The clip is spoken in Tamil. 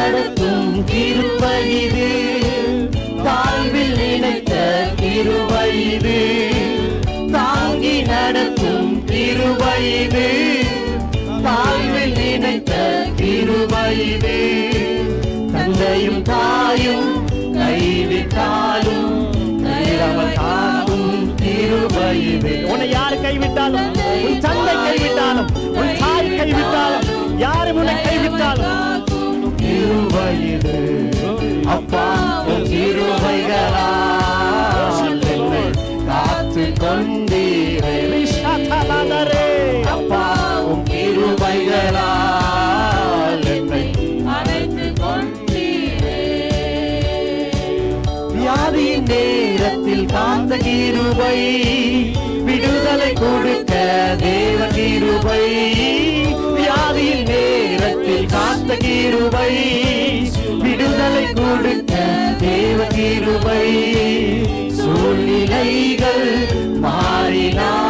நடத்தும் கிருபை இது, தாழ்வில் நினைத்த கிருபை இது, தாங்கி நடத்தும் கிருபை இது, தாழ்வில் நினைத்த கிருபை இது. தந்தையும் தாயும் கைவிட்டாலும் கைரவல் காக்கும் கிருபை இது. உன்னை யார் கைவிட்டாலும், உன் தந்தை கைவிட்டாலும், உன் தாய் கைவிட்டாலும், யாரும் உன்னை கைவிட்டாலும் கிருபை இது. அப்பா உன் கிருபைகளால் என்னை காத்து கொண்டீரே. அப்பா உன் கிருபைகளால் என்னை அழைத்து கொண்டீரே. வியாதியின் நேரத்தில் காந்த கிருபை, விடுதலை கொடுக்க தேவ கிருபை. வியாதியின் நேரத்தில் காந்த கிருபை, விடுதலை கொடுக்க தேவ கிருபை. சூழ்நிலைகள் மாறினார்